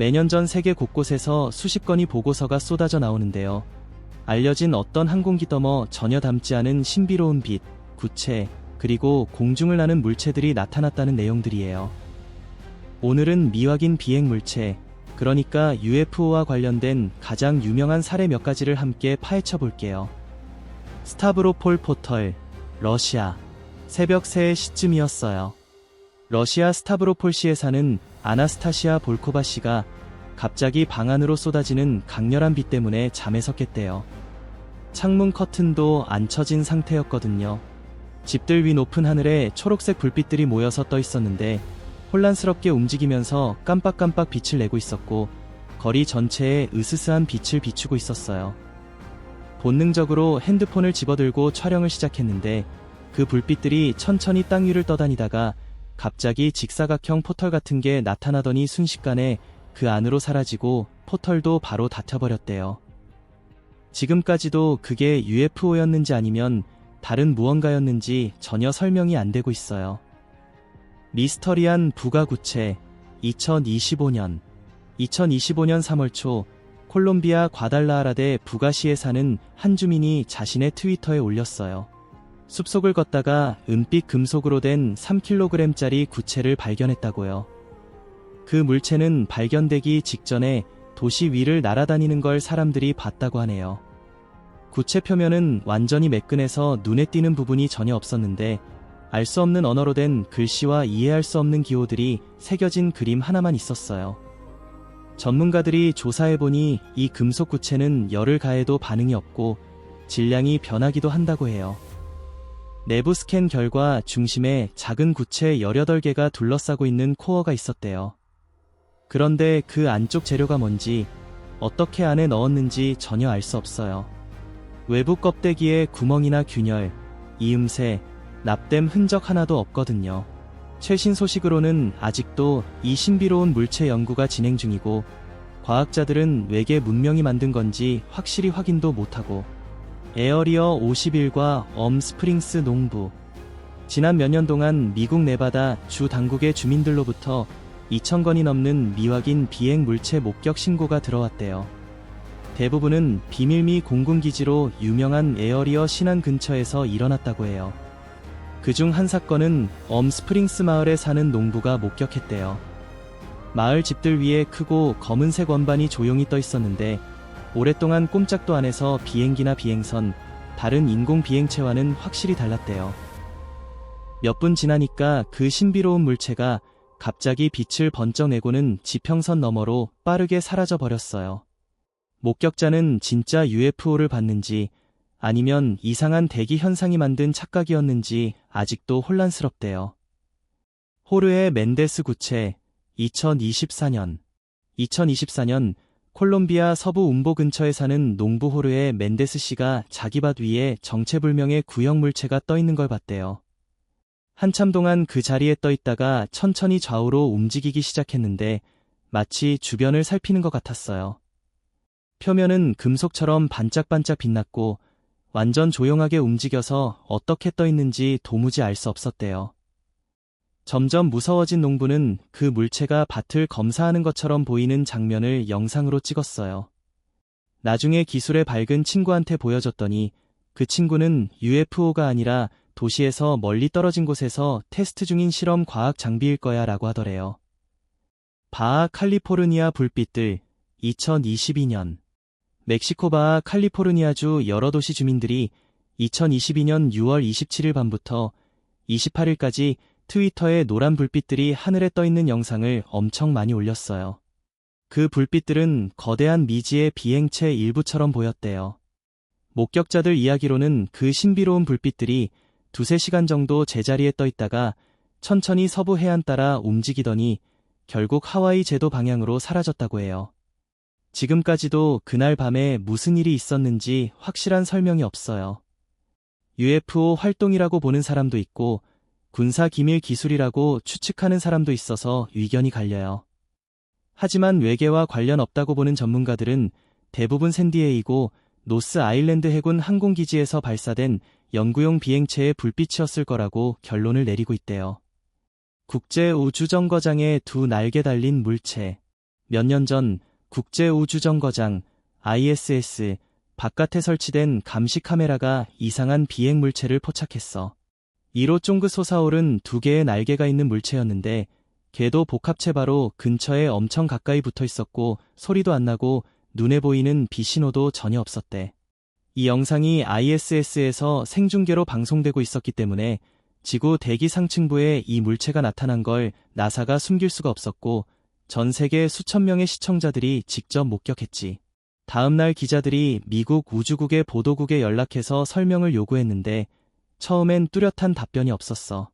매년 전 세계 곳곳에서 수십 건의 보고서가 쏟아져 나오는데요. 알려진 어떤 항공기 너머 전혀 닮지 않은 신비로운 빛, 구체, 그리고 공중을 나는 물체들이 나타났다는 내용들이에요. 오늘은 미확인 비행 물체, 그러니까 UFO와 관련된 가장 유명한 사례 몇 가지를 함께 파헤쳐 볼게요. 스타브로폴 포털, 러시아. 새벽 3의 시쯤이었어요. 러시아 스타브로폴시에 사는 아나스타시아 볼코바 씨가 갑자기 방 안으로 쏟아지는 강렬한 빛 때문에 잠에 섰겠대요. 창문 커튼도 안 쳐진 상태였거든요. 집들 위 높은 하늘에 초록색 불빛들이 모여서 떠 있었는데 혼란스럽게 움직이면서 깜빡깜빡 빛을 내고 있었고 거리 전체에 으스스한 빛을 비추고 있었어요. 본능적으로 핸드폰을 집어들고 촬영을 시작했는데 그 불빛들이 천천히 땅 위를 떠다니다가 갑자기 직사각형 포털 같은 게 나타나더니 순식간에 그 안으로 사라지고 포털도 바로 닫혀버렸대요. 지금까지도 그게 UFO였는지 아니면 다른 무언가였는지 전혀 설명이 안 되고 있어요. 미스터리한 부가구체. 2025년 3월 초 콜롬비아 과달라하라대 부가시에 사는 한 주민이 자신의 트위터에 올렸어요. 숲속을 걷다가 은빛 금속으로 된 3kg짜리 구체를 발견했다고요. 그 물체는 발견되기 직전에 도시 위를 날아다니는 걸 사람들이 봤다고 하네요. 구체 표면은 완전히 매끈해서 눈에 띄는 부분이 전혀 없었는데 알 수 없는 언어로 된 글씨와 이해할 수 없는 기호들이 새겨진 그림 하나만 있었어요. 전문가들이 조사해보니 이 금속 구체는 열을 가해도 반응이 없고 질량이 변하기도 한다고 해요. 내부 스캔 결과 중심에 작은 구체 18개가 둘러싸고 있는 코어가 있었대요. 그런데 그 안쪽 재료가 뭔지, 어떻게 안에 넣었는지 전혀 알 수 없어요. 외부 껍데기에 구멍이나 균열, 이음새, 납땜 흔적 하나도 없거든요. 최신 소식으로는 아직도 이 신비로운 물체 연구가 진행 중이고 과학자들은 외계 문명이 만든 건지 확실히 확인도 못하고 에어리어 51과 스프링스 농부. 지난 몇 년 동안 미국 네바다 주 당국의 주민들로부터 2,000건이 넘는 미확인 비행 물체 목격 신고가 들어왔대요. 대부분은 비밀미 공군기지로 유명한 에어리어 신안 근처에서 일어났다고 해요. 그중 한 사건은 스프링스 마을에 사는 농부가 목격했대요. 마을 집들 위에 크고 검은색 원반이 조용히 떠 있었는데 오랫동안 꼼짝도 안 해서 비행기나 비행선, 다른 인공 비행체와는 확실히 달랐대요. 몇 분 지나니까 그 신비로운 물체가 갑자기 빛을 번쩍 내고는 지평선 너머로 빠르게 사라져 버렸어요. 목격자는 진짜 UFO를 봤는지 아니면 이상한 대기 현상이 만든 착각이었는지 아직도 혼란스럽대요. 호르헤 멘데스 구체. 2024년 콜롬비아 서부 움보 근처에 사는 농부 호르헤 멘데스 씨가 자기 밭 위에 정체불명의 구형 물체가 떠 있는 걸 봤대요. 한참 동안 그 자리에 떠 있다가 천천히 좌우로 움직이기 시작했는데 마치 주변을 살피는 것 같았어요. 표면은 금속처럼 반짝반짝 빛났고 완전 조용하게 움직여서 어떻게 떠 있는지 도무지 알 수 없었대요. 점점 무서워진 농부는 그 물체가 밭을 검사하는 것처럼 보이는 장면을 영상으로 찍었어요. 나중에 기술의 밝은 친구한테 보여줬더니 그 친구는 UFO가 아니라 도시에서 멀리 떨어진 곳에서 테스트 중인 실험 과학 장비일 거야 라고 하더래요. 바하 칼리포르니아 불빛들. 2022년 멕시코 바하 칼리포르니아주 여러 도시 주민들이 2022년 6월 27일 밤부터 28일까지 트위터에 노란 불빛들이 하늘에 떠 있는 영상을 엄청 많이 올렸어요. 그 불빛들은 거대한 미지의 비행체 일부처럼 보였대요. 목격자들 이야기로는 그 신비로운 불빛들이 2-3시간 정도 제자리에 떠 있다가 천천히 서부 해안 따라 움직이더니 결국 하와이 제도 방향으로 사라졌다고 해요. 지금까지도 그날 밤에 무슨 일이 있었는지 확실한 설명이 없어요. UFO 활동이라고 보는 사람도 있고 군사 기밀 기술이라고 추측하는 사람도 있어서 의견이 갈려요. 하지만 외계와 관련 없다고 보는 전문가들은 대부분 샌디에이고 노스 아일랜드 해군 항공기지에서 발사된 연구용 비행체의 불빛이었을 거라고 결론을 내리고 있대요. 국제우주정거장에 2 날개 달린 물체. 몇 년 전 국제우주정거장 ISS 바깥에 설치된 감시 카메라가 이상한 비행 물체를 포착했어. 이로 쫑긋 솟아오른 두 개의 날개가 있는 물체였는데 궤도 복합체 바로 근처에 엄청 가까이 붙어 있었고 소리도 안 나고 눈에 보이는 비신호도 전혀 없었대. 이 영상이 ISS에서 생중계로 방송되고 있었기 때문에 지구 대기 상층부에 이 물체가 나타난 걸 나사가 숨길 수가 없었고 전 세계 수천 명의 시청자들이 직접 목격했지. 다음 날 기자들이 미국 우주국의 보도국에 연락해서 설명을 요구했는데 처음엔 뚜렷한 답변이 없었어.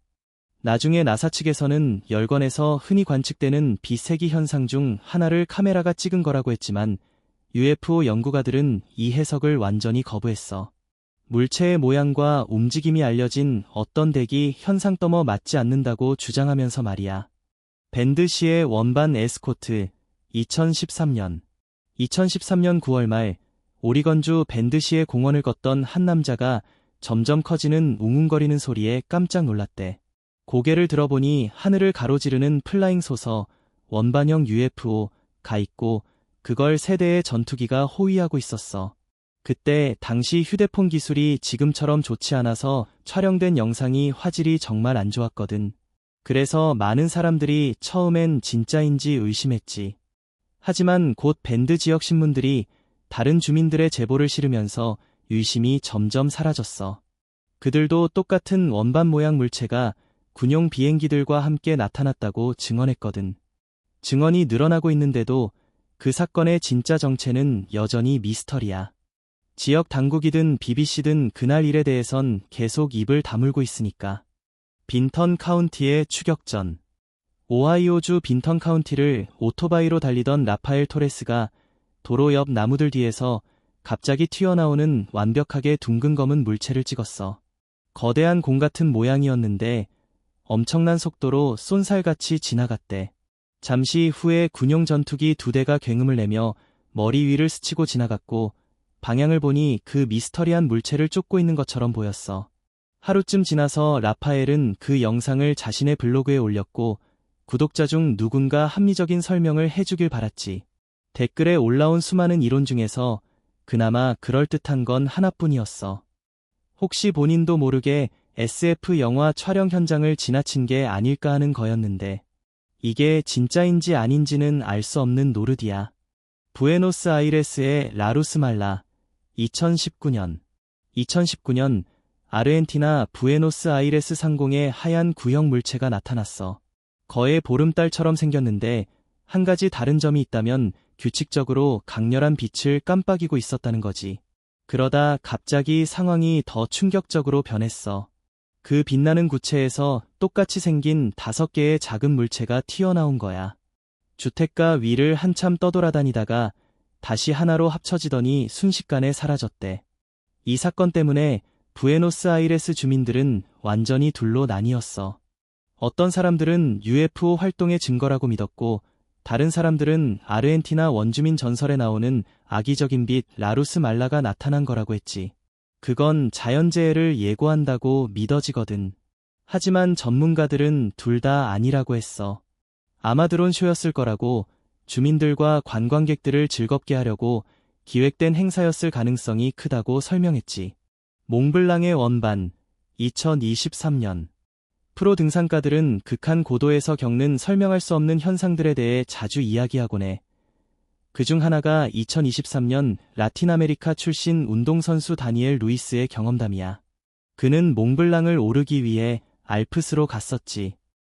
나중에 나사 측에서는 열관에서 흔히 관측되는 빛세기 현상 중 하나를 카메라가 찍은 거라고 했지만 UFO 연구가들은 이 해석을 완전히 거부했어. 물체의 모양과 움직임이 알려진 어떤 대기 현상떠머 맞지 않는다고 주장하면서 말이야. 밴드시의 원반 에스코트 2013년 9월 말 오리건주 밴드시의 공원을 걷던 한 남자가 점점 커지는 웅웅거리는 소리에 깜짝 놀랐대. 고개를 들어보니 하늘을 가로지르는 플라잉 소서 원반형 UFO가 있고 그걸 세 대의 전투기가 호위하고 있었어. 그때 당시 휴대폰 기술이 지금처럼 좋지 않아서 촬영된 영상이 화질이 정말 안 좋았거든. 그래서 많은 사람들이 처음엔 진짜인지 의심했지. 하지만 곧 밴드 지역 신문들이 다른 주민들의 제보를 실으면서 의심이 점점 사라졌어. 그들도 똑같은 원반 모양 물체가 군용 비행기들과 함께 나타났다고 증언했거든. 증언이 늘어나고 있는데도 그 사건의 진짜 정체는 여전히 미스터리야. 지역 당국이든 BBC든 그날 일에 대해선 계속 입을 다물고 있으니까. 빈턴 카운티의 추격전. 오하이오주 빈턴 카운티를 오토바이로 달리던 라파엘 토레스가 도로 옆 나무들 뒤에서 갑자기 튀어나오는 완벽하게 둥근 검은 물체를 찍었어. 거대한 공 같은 모양이었는데 엄청난 속도로 쏜살같이 지나갔대. 잠시 후에 군용 전투기 2대가 굉음을 내며 머리 위를 스치고 지나갔고 방향을 보니 그 미스터리한 물체를 쫓고 있는 것처럼 보였어. 하루쯤 지나서 라파엘은 그 영상을 자신의 블로그에 올렸고 구독자 중 누군가 합리적인 설명을 해주길 바랐지. 댓글에 올라온 수많은 이론 중에서 그나마 그럴듯한 건 하나뿐이었어. 혹시 본인도 모르게 SF 영화 촬영 현장을 지나친 게 아닐까 하는 거였는데 이게 진짜인지 아닌지는 알 수 없는 노르디야. 부에노스아이레스의 라루스말라 2019년 아르헨티나 부에노스아이레스 상공에 하얀 구형 물체가 나타났어. 거의 보름달처럼 생겼는데 한 가지 다른 점이 있다면 규칙적으로 강렬한 빛을 깜빡이고 있었다는 거지. 그러다 갑자기 상황이 더 충격적으로 변했어. 그 빛나는 구체에서 똑같이 생긴 5개의 작은 물체가 튀어나온 거야. 주택가 위를 한참 떠돌아다니다가 다시 하나로 합쳐지더니 순식간에 사라졌대. 이 사건 때문에 부에노스아이레스 주민들은 완전히 둘로 나뉘었어. 어떤 사람들은 UFO 활동의 증거라고 믿었고 다른 사람들은 아르헨티나 원주민 전설에 나오는 악의적인 빛 라루스말라가 나타난 거라고 했지. 그건 자연재해를 예고한다고 믿어지거든. 하지만 전문가들은 둘 다 아니라고 했어. 아마 드론 쇼였을 거라고 주민들과 관광객들을 즐겁게 하려고 기획된 행사였을 가능성이 크다고 설명했지. 몽블랑의 원반 2023년 프로 등산가들은 극한 고도에서 겪는 설명할 수 없는 현상들에 대해 자주 이야기하곤 해. 그중 하나가 2023년 라틴 아메리카 출신 운동선수 다니엘 루이스의 경험담이야. 그는 몽블랑을 오르기 위해 알프스로 갔었지.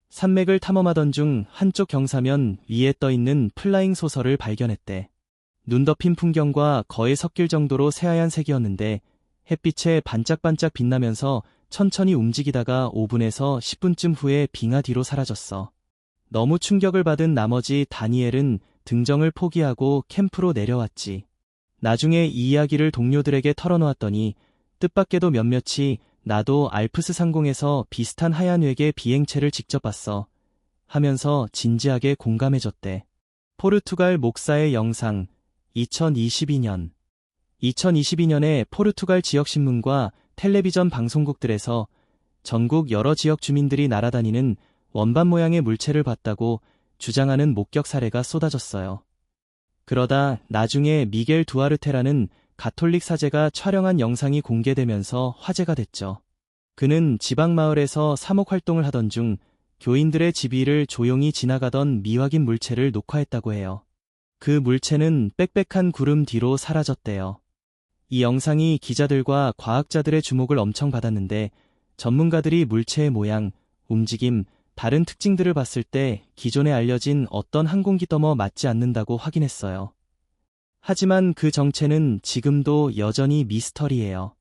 산맥을 탐험하던 중 한쪽 경사면 위에 떠있는 플라잉 소설을 발견했대. 눈 덮인 풍경과 거의 섞일 정도로 새하얀 색이었는데 햇빛에 반짝반짝 빛나면서 천천히 움직이다가 5분에서 10분쯤 후에 빙하 뒤로 사라졌어. 너무 충격을 받은 나머지 다니엘은 등정을 포기하고 캠프로 내려왔지. 나중에 이 이야기를 동료들에게 털어놓았더니 뜻밖에도 몇몇이 나도 알프스 상공에서 비슷한 하얀 외계 비행체를 직접 봤어 하면서 진지하게 공감해줬대. 포르투갈 목사의 영상 2022년에 포르투갈 지역신문과 텔레비전 방송국들에서 전국 여러 지역 주민들이 날아다니는 원반 모양의 물체를 봤다고 주장하는 목격 사례가 쏟아졌어요. 그러다 나중에 미겔 두아르테라는 가톨릭 사제가 촬영한 영상이 공개되면서 화제가 됐죠. 그는 지방마을에서 사목 활동을 하던 중 교인들의 집 위를 조용히 지나가던 미확인 물체를 녹화했다고 해요. 그 물체는 빽빽한 구름 뒤로 사라졌대요. 이 영상이 기자들과 과학자들의 주목을 엄청 받았는데 전문가들이 물체의 모양, 움직임, 다른 특징들을 봤을 때 기존에 알려진 어떤 항공기 덤어 맞지 않는다고 확인했어요. 하지만 그 정체는 지금도 여전히 미스터리예요.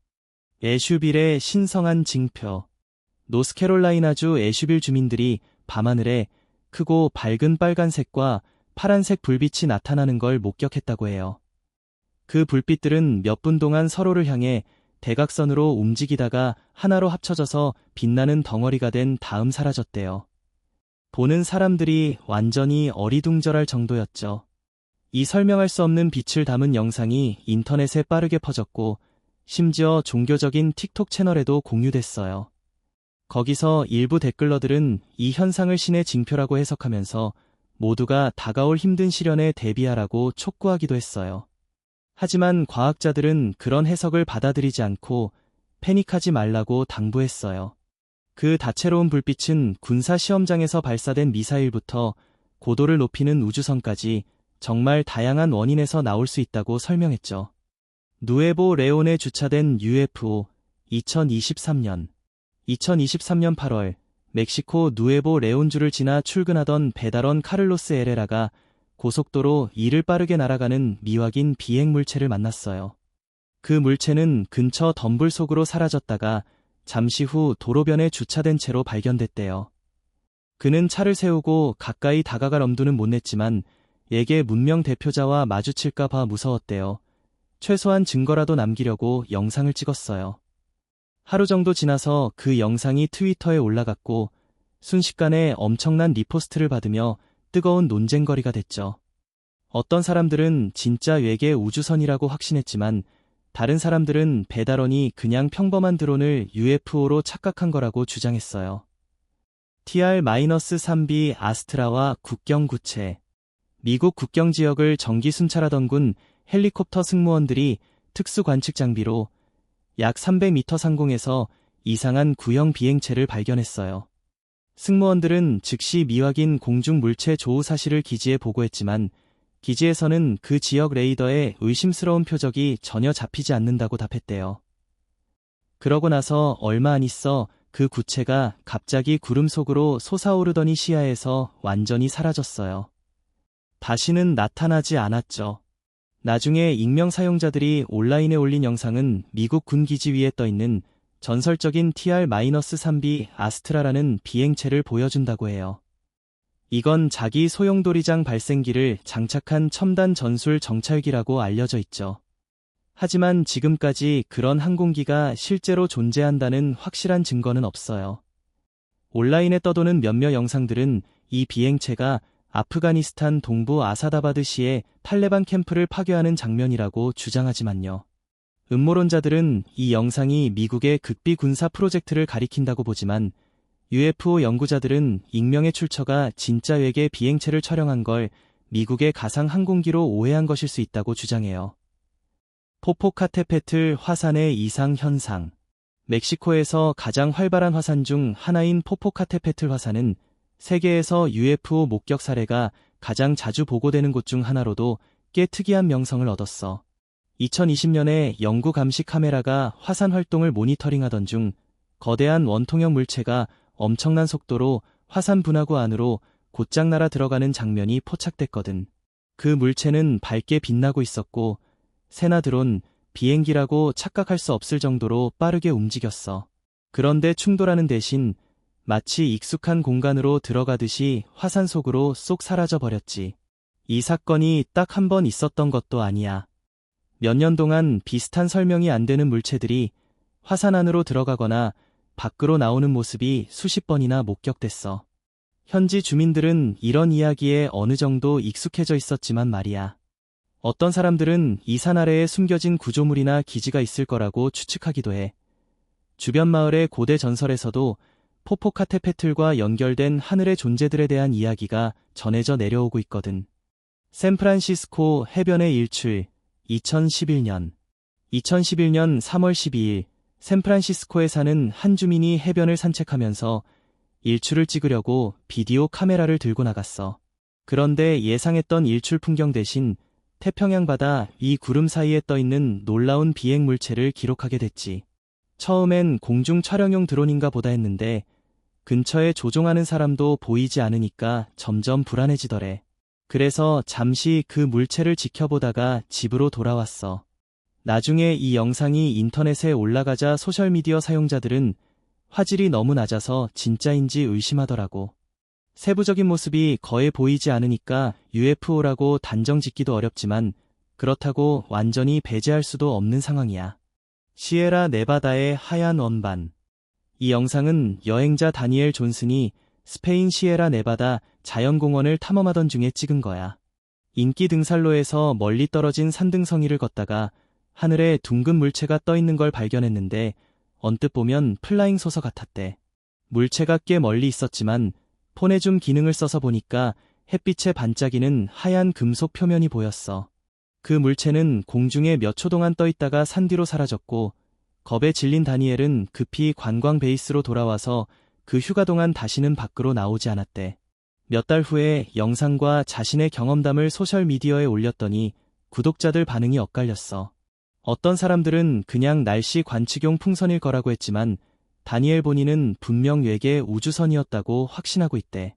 애슈빌의 신성한 징표. 노스캐롤라이나주 애슈빌 주민들이 밤하늘에 크고 밝은 빨간색과 파란색 불빛이 나타나는 걸 목격했다고 해요. 그 불빛들은 몇 분 동안 서로를 향해 대각선으로 움직이다가 하나로 합쳐져서 빛나는 덩어리가 된 다음 사라졌대요. 보는 사람들이 완전히 어리둥절할 정도였죠. 이 설명할 수 없는 빛을 담은 영상이 인터넷에 빠르게 퍼졌고 심지어 종교적인 틱톡 채널에도 공유됐어요. 거기서 일부 댓글러들은 이 현상을 신의 징표라고 해석하면서 모두가 다가올 힘든 시련에 대비하라고 촉구하기도 했어요. 하지만 과학자들은 그런 해석을 받아들이지 않고 패닉하지 말라고 당부했어요. 그 다채로운 불빛은 군사 시험장에서 발사된 미사일부터 고도를 높이는 우주선까지 정말 다양한 원인에서 나올 수 있다고 설명했죠. 누에보 레온에 주차된 UFO 2023년 8월 멕시코 누에보 레온주를 지나 출근하던 배달원 카를로스 에레라가 고속도로 이를 빠르게 날아가는 미확인 비행 물체를 만났어요. 그 물체는 근처 덤불 속으로 사라졌다가 잠시 후 도로변에 주차된 채로 발견됐대요. 그는 차를 세우고 가까이 다가갈 엄두는 못 냈지만 예계 문명 대표자와 마주칠까 봐 무서웠대요. 최소한 증거라도 남기려고 영상을 찍었어요. 하루 정도 지나서 그 영상이 트위터에 올라갔고 순식간에 엄청난 리포스트를 받으며 뜨거운 논쟁거리가 됐죠. 어떤 사람들은 진짜 외계 우주선이라고 확신했지만 다른 사람들은 배달원이 그냥 평범한 드론을 UFO로 착각한 거라고 주장했어요. TR-3B 아스트라와 국경 구체. 미국 국경 지역을 정기 순찰하던 군 헬리콥터 승무원들이 특수 관측 장비로 약 300m 상공에서 이상한 구형 비행체를 발견했어요. 승무원들은 즉시 미확인 공중 물체 조우 사실을 기지에 보고했지만 기지에서는 그 지역 레이더에 의심스러운 표적이 전혀 잡히지 않는다고 답했대요. 그러고 나서 얼마 안 있어 그 구체가 갑자기 구름 속으로 솟아오르더니 시야에서 완전히 사라졌어요. 다시는 나타나지 않았죠. 나중에 익명 사용자들이 온라인에 올린 영상은 미국 군 기지 위에 떠있는 전설적인 TR-3B 아스트라라는 비행체를 보여준다고 해요. 이건 자기 소용돌이장 발생기를 장착한 첨단 전술 정찰기라고 알려져 있죠. 하지만 지금까지 그런 항공기가 실제로 존재한다는 확실한 증거는 없어요. 온라인에 떠도는 몇몇 영상들은 이 비행체가 아프가니스탄 동부 아사다바드시의 탈레반 캠프를 파괴하는 장면이라고 주장하지만요. 음모론자들은 이 영상이 미국의 극비 군사 프로젝트를 가리킨다고 보지만 UFO 연구자들은 익명의 출처가 진짜 외계 비행체를 촬영한 걸 미국의 가상 항공기로 오해한 것일 수 있다고 주장해요. 포포카테페틀 화산의 이상 현상. 멕시코에서 가장 활발한 화산 중 하나인 포포카테페틀 화산은 세계에서 UFO 목격 사례가 가장 자주 보고되는 곳 중 하나로도 꽤 특이한 명성을 얻었어. 2020년에 영구 감시 카메라가 화산 활동을 모니터링하던 중 거대한 원통형 물체가 엄청난 속도로 화산 분화구 안으로 곧장 날아 들어가는 장면이 포착됐거든. 그 물체는 밝게 빛나고 있었고 새나 드론, 비행기라고 착각할 수 없을 정도로 빠르게 움직였어. 그런데 충돌하는 대신 마치 익숙한 공간으로 들어가듯이 화산 속으로 쏙 사라져 버렸지. 이 사건이 딱 한 번 있었던 것도 아니야. 몇 년 동안 비슷한 설명이 안 되는 물체들이 화산 안으로 들어가거나 밖으로 나오는 모습이 수십 번이나 목격됐어. 현지 주민들은 이런 이야기에 어느 정도 익숙해져 있었지만 말이야. 어떤 사람들은 이 산 아래에 숨겨진 구조물이나 기지가 있을 거라고 추측하기도 해. 주변 마을의 고대 전설에서도 포포카테페틀과 연결된 하늘의 존재들에 대한 이야기가 전해져 내려오고 있거든. 샌프란시스코 해변의 일출 2011년 3월 12일 샌프란시스코에 사는 한 주민이 해변을 산책하면서 일출을 찍으려고 비디오 카메라를 들고 나갔어. 그런데 예상했던 일출 풍경 대신 태평양 바다 위 구름 사이에 떠있는 놀라운 비행 물체를 기록하게 됐지. 처음엔 공중 촬영용 드론인가 보다 했는데 근처에 조종하는 사람도 보이지 않으니까 점점 불안해지더래. 그래서 잠시 그 물체를 지켜보다가 집으로 돌아왔어. 나중에 이 영상이 인터넷에 올라가자 소셜미디어 사용자들은 화질이 너무 낮아서 진짜인지 의심하더라고. 세부적인 모습이 거의 보이지 않으니까 UFO라고 단정 짓기도 어렵지만 그렇다고 완전히 배제할 수도 없는 상황이야. 시에라 네바다의 하얀 원반. 이 영상은 여행자 다니엘 존슨이 스페인 시에라 네바다 자연공원을 탐험하던 중에 찍은 거야. 인기 등산로에서 멀리 떨어진 산등성이를 걷다가 하늘에 둥근 물체가 떠 있는 걸 발견했는데 언뜻 보면 플라잉 소서 같았대. 물체가 꽤 멀리 있었지만 폰에 줌 기능을 써서 보니까 햇빛에 반짝이는 하얀 금속 표면이 보였어. 그 물체는 공중에 몇 초 동안 떠 있다가 산 뒤로 사라졌고 겁에 질린 다니엘은 급히 관광 베이스로 돌아와서 그 휴가 동안 다시는 밖으로 나오지 않았대. 몇 달 후에 영상과 자신의 경험담을 소셜미디어에 올렸더니 구독자들 반응이 엇갈렸어. 어떤 사람들은 그냥 날씨 관측용 풍선일 거라고 했지만 다니엘 본인은 분명 외계 우주선이었다고 확신하고 있대.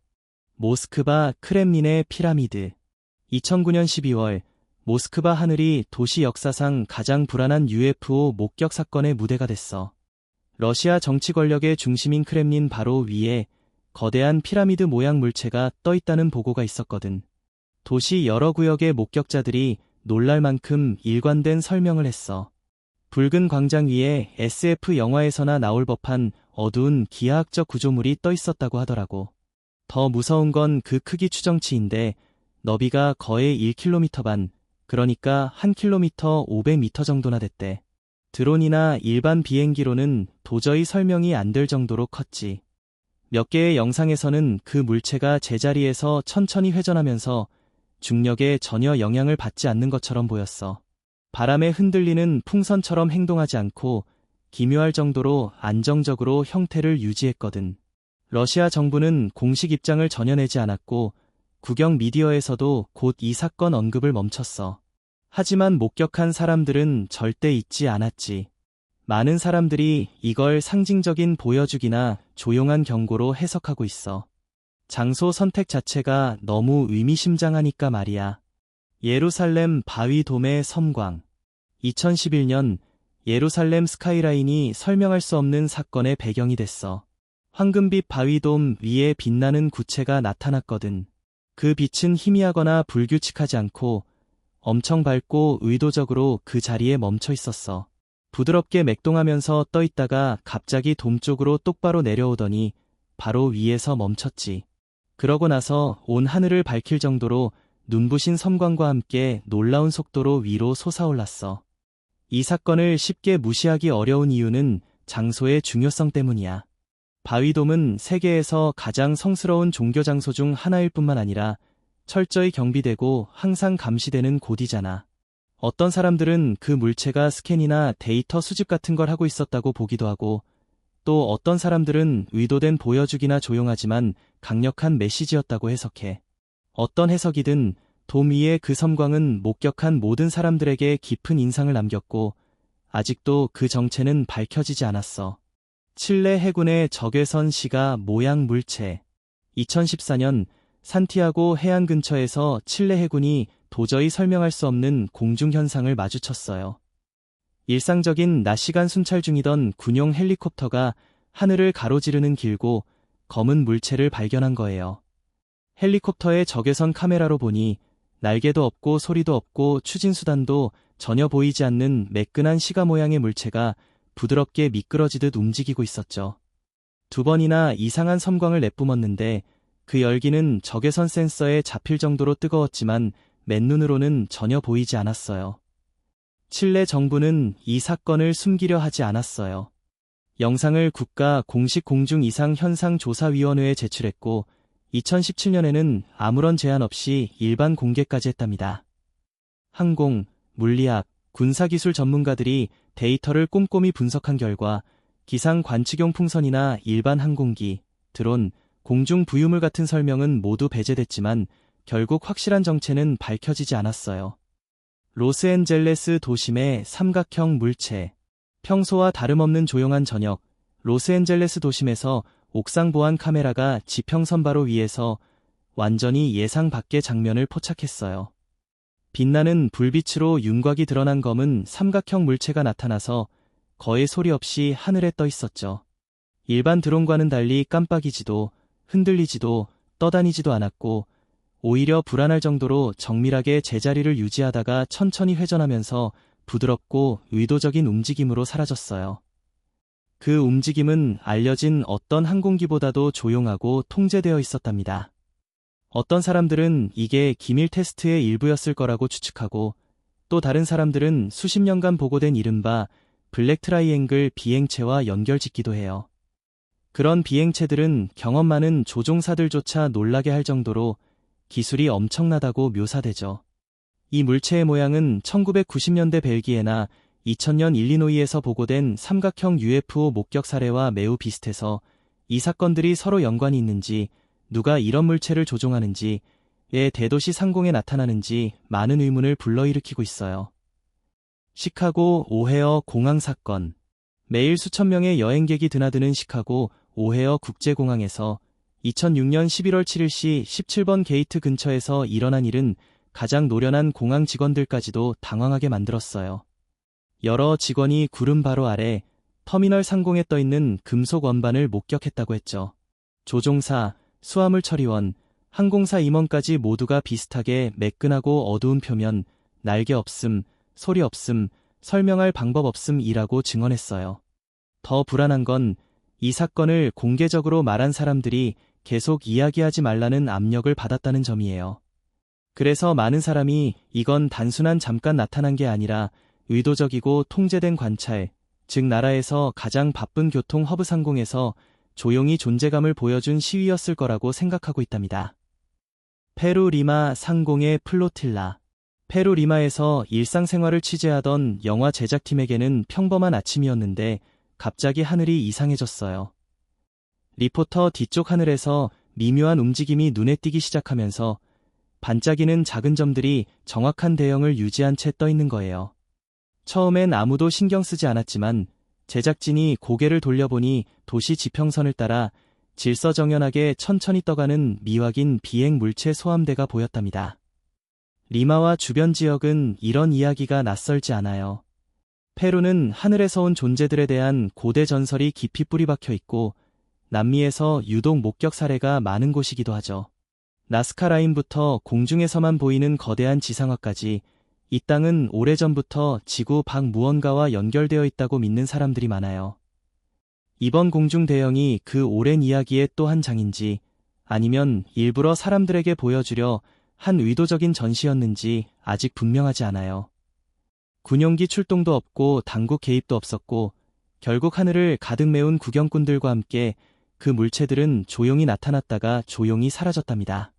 모스크바 크렘린의 피라미드. 2009년 12월 모스크바 하늘이 도시 역사상 가장 불안한 UFO 목격 사건의 무대가 됐어. 러시아 정치 권력의 중심인 크렘린 바로 위에 거대한 피라미드 모양 물체가 떠 있다는 보고가 있었거든. 도시 여러 구역의 목격자들이 놀랄 만큼 일관된 설명을 했어. 붉은 광장 위에 SF 영화에서나 나올 법한 어두운 기하학적 구조물이 떠 있었다고 하더라고. 더 무서운 건 그 크기 추정치인데 너비가 거의 1km 반, 그러니까 1km 500m 정도나 됐대. 드론이나 일반 비행기로는 도저히 설명이 안 될 정도로 컸지. 몇 개의 영상에서는 그 물체가 제자리에서 천천히 회전하면서 중력에 전혀 영향을 받지 않는 것처럼 보였어. 바람에 흔들리는 풍선처럼 행동하지 않고 기묘할 정도로 안정적으로 형태를 유지했거든. 러시아 정부는 공식 입장을 전혀 내지 않았고 국영 미디어에서도 곧 이 사건 언급을 멈췄어. 하지만 목격한 사람들은 절대 잊지 않았지. 많은 사람들이 이걸 상징적인 보여주기나 조용한 경고로 해석하고 있어. 장소 선택 자체가 너무 의미심장하니까 말이야. 예루살렘 바위돔의 섬광. 2011년 예루살렘 스카이라인이 설명할 수 없는 사건의 배경이 됐어. 황금빛 바위돔 위에 빛나는 구체가 나타났거든. 그 빛은 희미하거나 불규칙하지 않고 엄청 밝고 의도적으로 그 자리에 멈춰 있었어. 부드럽게 맥동하면서 떠 있다가 갑자기 돔 쪽으로 똑바로 내려오더니 바로 위에서 멈췄지. 그러고 나서 온 하늘을 밝힐 정도로 눈부신 섬광과 함께 놀라운 속도로 위로 솟아올랐어. 이 사건을 쉽게 무시하기 어려운 이유는 장소의 중요성 때문이야. 바위돔은 세계에서 가장 성스러운 종교 장소 중 하나일 뿐만 아니라 철저히 경비되고 항상 감시되는 곳이잖아. 어떤 사람들은 그 물체가 스캔이나 데이터 수집 같은 걸 하고 있었다고 보기도 하고, 또 어떤 사람들은 의도된 보여주기나 조용하지만 강력한 메시지였다고 해석해. 어떤 해석이든 돔 위의 그 섬광은 목격한 모든 사람들에게 깊은 인상을 남겼고 아직도 그 정체는 밝혀지지 않았어. 칠레 해군의 적외선 시가 모양 물체. 2014년 산티아고 해안 근처에서 칠레 해군이 도저히 설명할 수 없는 공중 현상을 마주쳤어요. 일상적인 낮 시간 순찰 중이던 군용 헬리콥터가 하늘을 가로지르는 길고 검은 물체를 발견한 거예요. 헬리콥터의 적외선 카메라로 보니 날개도 없고 소리도 없고 추진수단도 전혀 보이지 않는 매끈한 시가 모양의 물체가 부드럽게 미끄러지듯 움직이고 있었죠. 2번이나 이상한 섬광을 내뿜었는데 그 열기는 적외선 센서에 잡힐 정도로 뜨거웠지만 맨눈으로는 전혀 보이지 않았어요. 칠레 정부는 이 사건을 숨기려 하지 않았어요. 영상을 국가 공식 공중 이상 현상 조사위원회에 제출했고 2017년에는 아무런 제한 없이 일반 공개까지 했답니다. 항공, 물리학, 군사기술 전문가들이 데이터를 꼼꼼히 분석한 결과 기상 관측용 풍선이나 일반 항공기, 드론, 공중 부유물 같은 설명은 모두 배제됐지만 결국 확실한 정체는 밝혀지지 않았어요. 로스앤젤레스 도심의 삼각형 물체. 평소와 다름없는 조용한 저녁, 로스앤젤레스 도심에서 옥상 보안 카메라가 지평선 바로 위에서 완전히 예상 밖의 장면을 포착했어요. 빛나는 불빛으로 윤곽이 드러난 검은 삼각형 물체가 나타나서 거의 소리 없이 하늘에 떠 있었죠. 일반 드론과는 달리 깜빡이지도 흔들리지도 떠다니지도 않았고 오히려 불안할 정도로 정밀하게 제자리를 유지하다가 천천히 회전하면서 부드럽고 의도적인 움직임으로 사라졌어요. 그 움직임은 알려진 어떤 항공기보다도 조용하고 통제되어 있었답니다. 어떤 사람들은 이게 기밀 테스트의 일부였을 거라고 추측하고 또 다른 사람들은 수십 년간 보고된 이른바 블랙 트라이앵글 비행체와 연결짓기도 해요. 그런 비행체들은 경험 많은 조종사들조차 놀라게 할 정도로 기술이 엄청나다고 묘사되죠. 이 물체의 모양은 1990년대 벨기에나 2000년 일리노이에서 보고된 삼각형 UFO 목격 사례와 매우 비슷해서 이 사건들이 서로 연관이 있는지, 누가 이런 물체를 조종하는지, 왜 대도시 상공에 나타나는지 많은 의문을 불러일으키고 있어요. 시카고 오헤어 공항 사건. 매일 수천 명의 여행객이 드나드는 시카고 오헤어 국제공항에서 2006년 11월 7일시 17번 게이트 근처에서 일어난 일은 가장 노련한 공항 직원들까지도 당황하게 만들었어요. 여러 직원이 구름 바로 아래 터미널 상공에 떠있는 금속 원반을 목격했다고 했죠. 조종사, 수화물 처리원, 항공사 임원까지 모두가 비슷하게 매끈하고 어두운 표면, 날개 없음, 소리 없음, 설명할 방법 없음이라고 증언했어요. 더 불안한 건 이 사건을 공개적으로 말한 사람들이 계속 이야기하지 말라는 압력을 받았다는 점이에요. 그래서 많은 사람이 이건 단순한 잠깐 나타난 게 아니라 의도적이고 통제된 관찰, 즉 나라에서 가장 바쁜 교통 허브 상공에서 조용히 존재감을 보여준 시위였을 거라고 생각하고 있답니다. 페루 리마 상공의 플로틸라. 페루 리마에서 일상생활을 취재하던 영화 제작팀에게는 평범한 아침이었는데 갑자기 하늘이 이상해졌어요. 리포터 뒤쪽 하늘에서 미묘한 움직임이 눈에 띄기 시작하면서 반짝이는 작은 점들이 정확한 대형을 유지한 채 떠 있는 거예요. 처음엔 아무도 신경 쓰지 않았지만 제작진이 고개를 돌려보니 도시 지평선을 따라 질서정연하게 천천히 떠가는 미확인 비행 물체 소함대가 보였답니다. 리마와 주변 지역은 이런 이야기가 낯설지 않아요. 페루는 하늘에서 온 존재들에 대한 고대 전설이 깊이 뿌리박혀 있고 남미에서 유독 목격 사례가 많은 곳이기도 하죠. 나스카 라인부터 공중에서만 보이는 거대한 지상화까지 이 땅은 오래전부터 지구 밖 무언가와 연결되어 있다고 믿는 사람들이 많아요. 이번 공중 대형이 그 오랜 이야기의 또 한 장인지 아니면 일부러 사람들에게 보여주려 한 의도적인 전시였는지 아직 분명하지 않아요. 군용기 출동도 없고 당국 개입도 없었고 결국 하늘을 가득 메운 구경꾼들과 함께 그 물체들은 조용히 나타났다가 조용히 사라졌답니다.